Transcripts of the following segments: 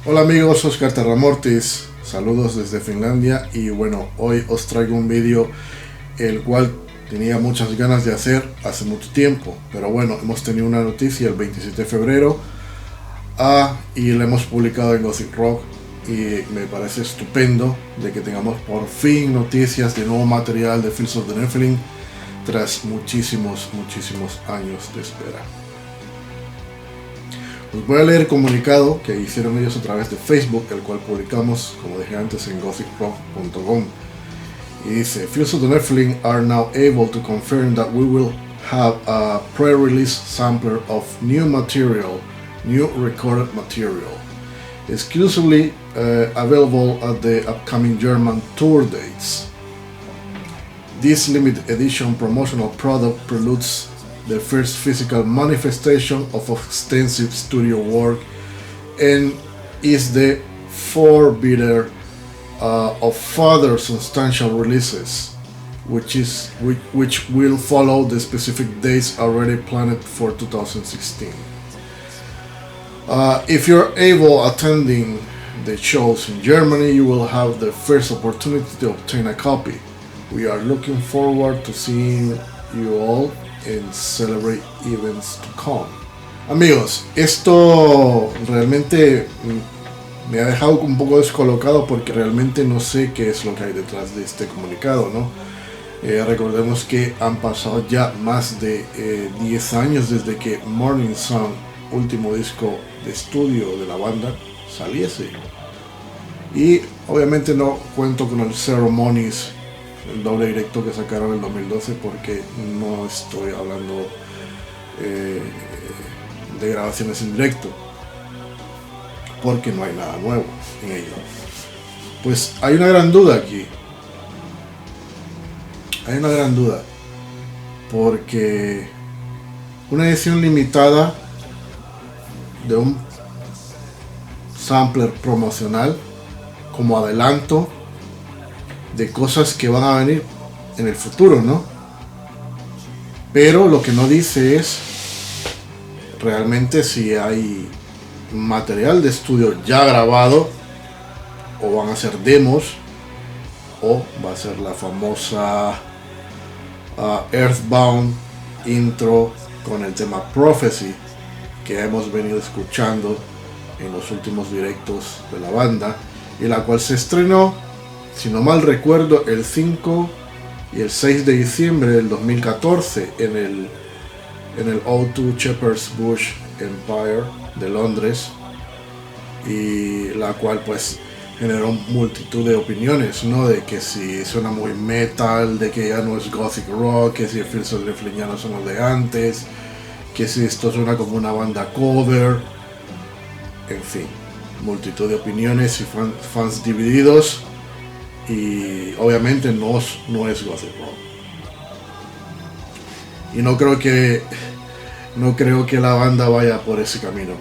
Hola amigos, Oscar Terramortis, saludos desde Finlandia y bueno, hoy os traigo un vídeo el cual tenía muchas ganas de hacer hace mucho tiempo, pero bueno, hemos tenido una noticia el 27 de febrero y la hemos publicado en Gothic Rock y me parece estupendo de que tengamos por fin noticias de nuevo material de Fields of the Nephilim tras muchísimos años de espera. Os voy a leer el comunicado que hicieron ellos a través de Facebook, el cual publicamos, como dije antes, en gothicrock.com. Y dice: Fields of the Nephilim are now able to confirm that we will have a pre-release sampler of new recorded material, exclusively available at the upcoming German tour dates. This limited edition promotional product preludes the first physical manifestation of extensive studio work and is the forebearer of further substantial releases, which will follow the specific dates already planned for 2016. If you're able attending the shows in Germany, you will have the first opportunity to obtain a copy. We are looking forward to seeing you all and celebrate events to come. Amigos, esto realmente me ha dejado un poco descolocado porque realmente no sé qué es lo que hay detrás de este comunicado, ¿no? Recordemos que han pasado ya más de 10 años desde que Morning Sun, último disco de estudio de la banda, saliese. Y obviamente no cuento con el Ceremonies, el doble directo que sacaron en el 2012, porque no estoy hablando de grabaciones en directo, porque no hay nada nuevo en ello. Pues hay una gran duda aquí. Hay una gran duda, porque una edición limitada de un sampler promocional como adelanto de cosas que van a venir en el futuro, ¿no? Pero lo que no dice es realmente si hay material de estudio ya grabado, o van a ser demos, o va a ser la famosa Earthbound intro con el tema Prophecy que hemos venido escuchando en los últimos directos de la banda, y la cual se estrenó, si no mal recuerdo, el 5 y el 6 de diciembre del 2014 en el O2 Shepherd's Bush Empire de Londres, y la cual pues generó multitud de opiniones, ¿no? De que si suena muy metal, de que ya no es gothic rock, que si el Fields of the Nephilim ya no son los de antes, que si esto suena como una banda cover, en fin, multitud de opiniones y fans divididos. Y obviamente no es gothic rock, y no creo que la banda vaya por ese camino.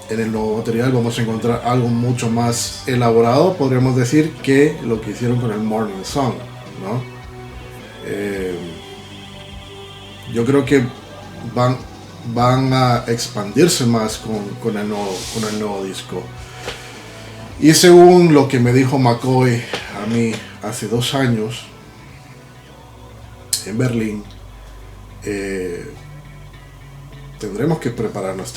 En el nuevo material vamos a encontrar algo mucho más elaborado, podríamos decir, que lo que hicieron con el Morning Sun, ¿no? Yo creo que van a expandirse más con el nuevo disco. Y según lo que me dijo McCoy a mí hace 2 años en Berlín, tenemos que prepararnos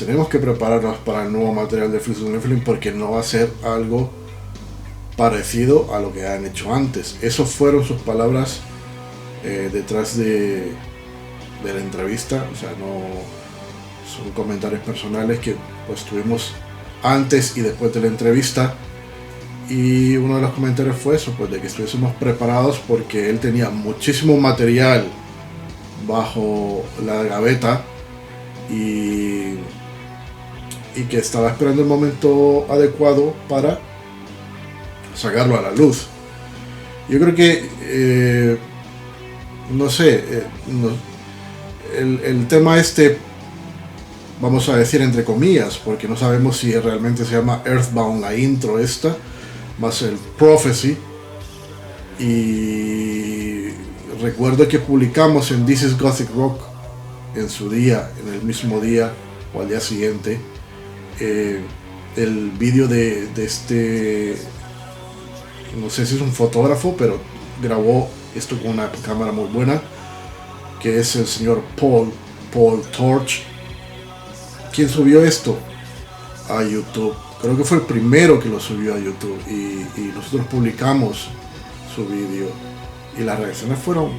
para el nuevo material de Fields of the Nephilim, porque no va a ser algo parecido a lo que han hecho antes. Esas fueron sus palabras detrás de la entrevista, o sea, no son comentarios personales que pues tuvimos antes y después de la entrevista. Y uno de los comentarios fue eso, pues de que estuviésemos preparados, porque él tenía muchísimo material bajo la gaveta y que estaba esperando el momento adecuado para sacarlo a la luz. Yo creo que no sé, el tema este, vamos a decir entre comillas, porque no sabemos si realmente se llama Earthbound la intro esta, más el Prophecy. Y recuerdo que publicamos en This is Gothic Rock en su día, en el mismo día o al día siguiente, el vídeo de este, no sé si es un fotógrafo, pero grabó esto con una cámara muy buena, que es el señor Paul Torch, quien subió esto a YouTube. Creo que fue el primero que lo subió a YouTube, y nosotros publicamos su vídeo, y las reacciones fueron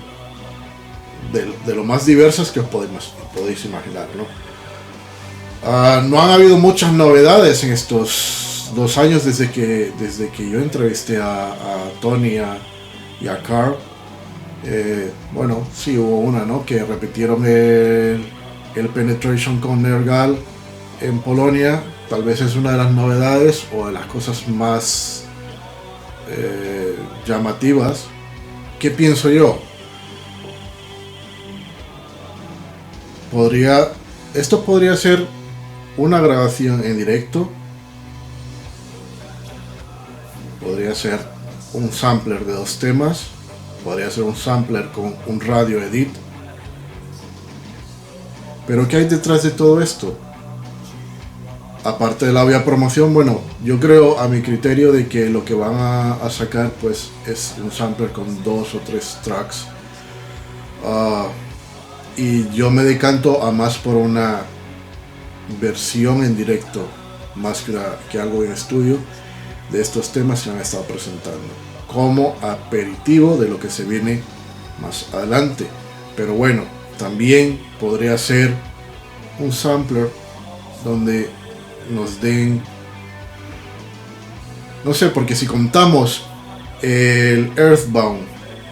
de lo más diversas que podéis imaginar, ¿no? No han habido muchas novedades en estos 2 años desde que yo entrevisté a Tony y a Carl. Bueno, sí hubo una, ¿no? Que repitieron el Penetration con Nergal en Polonia. Tal vez es una de las novedades o de las cosas más llamativas. ¿Qué pienso yo? Esto podría ser una grabación en directo, podría ser un sampler de 2 temas, podría ser un sampler con un radio edit. Pero ¿qué hay detrás de todo esto? Aparte de la obvia promoción, bueno, yo creo, a mi criterio, de que lo que van a sacar pues es un sampler con 2 o 3 tracks. Y yo me decanto a más por una versión en directo, más que algo en estudio, de estos temas que han estado presentando, como aperitivo de lo que se viene más adelante. Pero bueno, también podría ser un sampler donde nos den, no sé, porque si contamos el Earthbound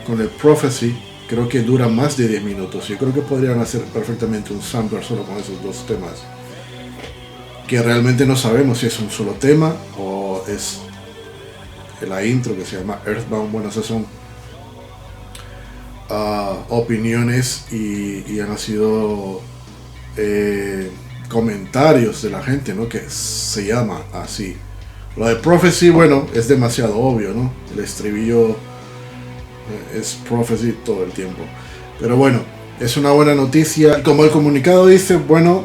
con el Prophecy, creo que dura más de 10 minutos. Yo creo que podrían hacer perfectamente un sampler solo con esos 2 temas, que realmente no sabemos si es un solo tema o es la intro que se llama Earthbound. Bueno, esas son opiniones y han sido comentarios de la gente, ¿no? Que se llama así. Lo de Prophecy, bueno, es demasiado obvio, ¿no? El estribillo es Prophecy todo el tiempo. Pero bueno, es una buena noticia. Como el comunicado dice, bueno,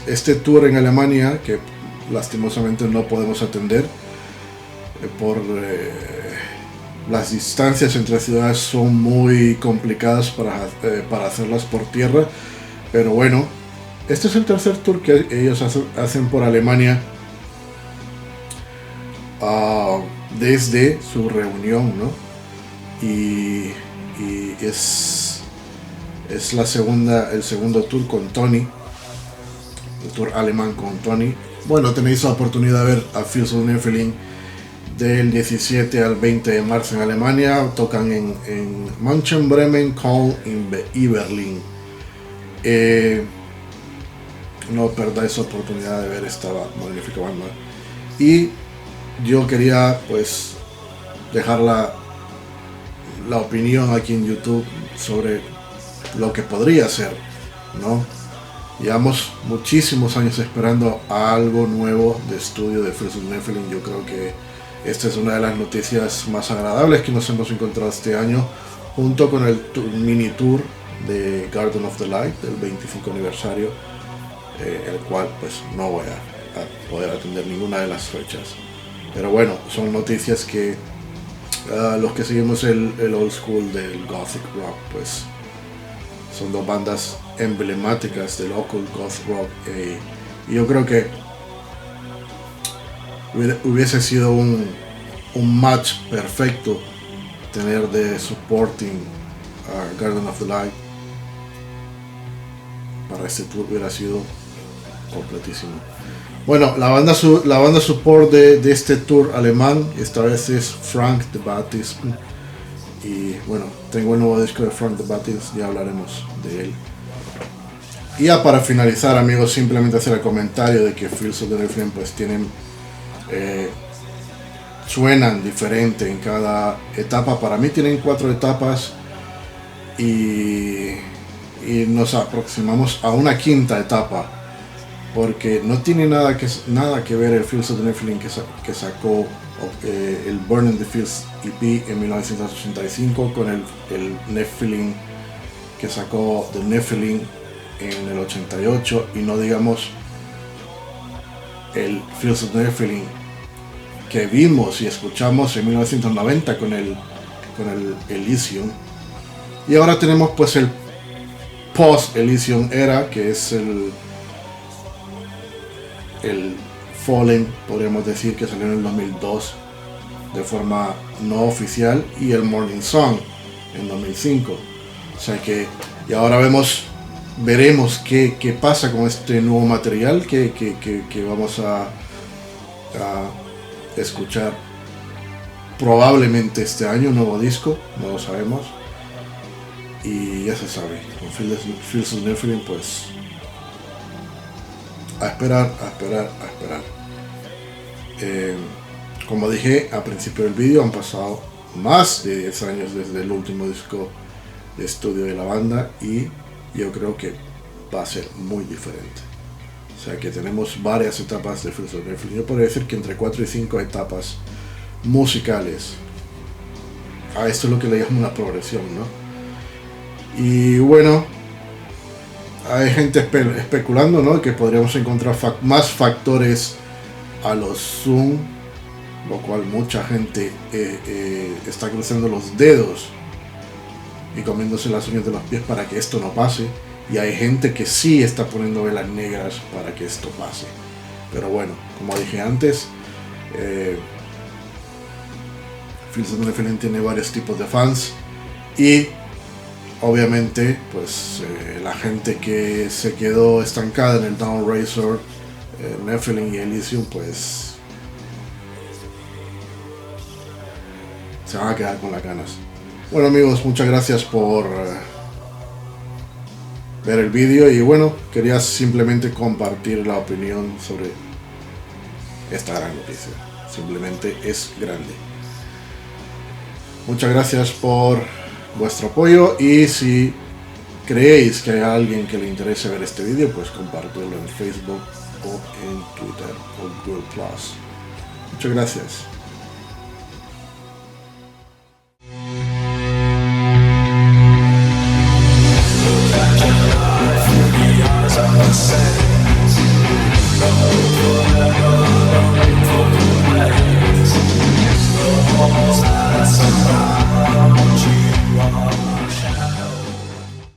este tour en Alemania, que lastimosamente no podemos atender por las distancias entre ciudades, son muy complicadas para hacerlas por tierra. Pero bueno, este es el tercer tour que ellos hacen por Alemania desde su reunión, ¿no? Y es el segundo tour con Tony, el tour alemán con Tony. Bueno, tenéis la oportunidad de ver a Fields of Nephilim del 17 al 20 de marzo en Alemania. Tocan en München, Bremen, Köln y Berlín. No perdáis la oportunidad de ver esta magnífica banda. Y yo quería pues dejar la opinión aquí en YouTube sobre lo que podría ser, ¿no? Llevamos muchísimos años esperando algo nuevo de estudio de Fields of Nephilim. Yo creo que esta es una de las noticias más agradables que nos hemos encontrado este año, junto con el mini tour de Garden of the Light del 25 aniversario, el cual pues no voy a poder atender ninguna de las fechas. Pero bueno, son noticias que los que seguimos el old school del Gothic Rock, pues son 2 bandas emblemáticas del occult goth rock, y yo creo que hubiese sido un match perfecto tener de supporting Garden of the Light para este tour. Hubiera sido completísimo. Bueno, la banda support de este tour alemán esta vez es Frank the Baptist. Y bueno, tengo el nuevo disco de Frank the Baptist, ya hablaremos de él. Y ya para finalizar, amigos, simplemente hacer el comentario de que Fields of Nephilim pues suenan diferente en cada etapa. Para mí tienen 4 etapas y nos aproximamos a una 5ª etapa, porque no tiene nada que ver el Fields of Nephilim que sacó el Burning the Fields EP en 1985 con el Nephilim que sacó The Nephilim en el 88, y no digamos el Fields of Nephilim que vimos y escuchamos en 1990 con el Elysium, y ahora tenemos pues el post Elysium era, que es el Fallen, podríamos decir, que salió en el 2002 de forma no oficial, y el Morning Song en 2005. O sea que, y ahora veremos qué pasa con este nuevo material que vamos a escuchar probablemente este año, un nuevo disco, no lo sabemos. Y ya se sabe, con Fields of Nephilim, pues a esperar. Como dije al principio del vídeo, han pasado más de 10 años desde el último disco de estudio de la banda, y yo creo que va a ser muy diferente. O sea que tenemos varias etapas de Fields of Nephilim. Yo podría decir que entre 4 y 5 etapas musicales. A esto es lo que le llamo una progresión, ¿no? Y bueno, hay gente especulando, ¿no?, que podríamos encontrar más factores a los Zoom, lo cual mucha gente está cruzando los dedos y comiéndose las uñas de los pies para que esto no pase, y hay gente que sí está poniendo velas negras para que esto pase. Pero bueno, como dije antes, Fields of Nephilim tiene varios tipos de fans, y obviamente pues la gente que se quedó estancada en el Down Razor, Nephilim y Elysium, pues se van a quedar con las ganas. Bueno amigos, muchas gracias por ver el vídeo, y bueno, quería simplemente compartir la opinión sobre esta gran noticia. Simplemente es grande. Muchas gracias por vuestro apoyo, y si creéis que hay alguien que le interese ver este vídeo, pues compartirlo en Facebook o en Twitter o Google+. Muchas gracias.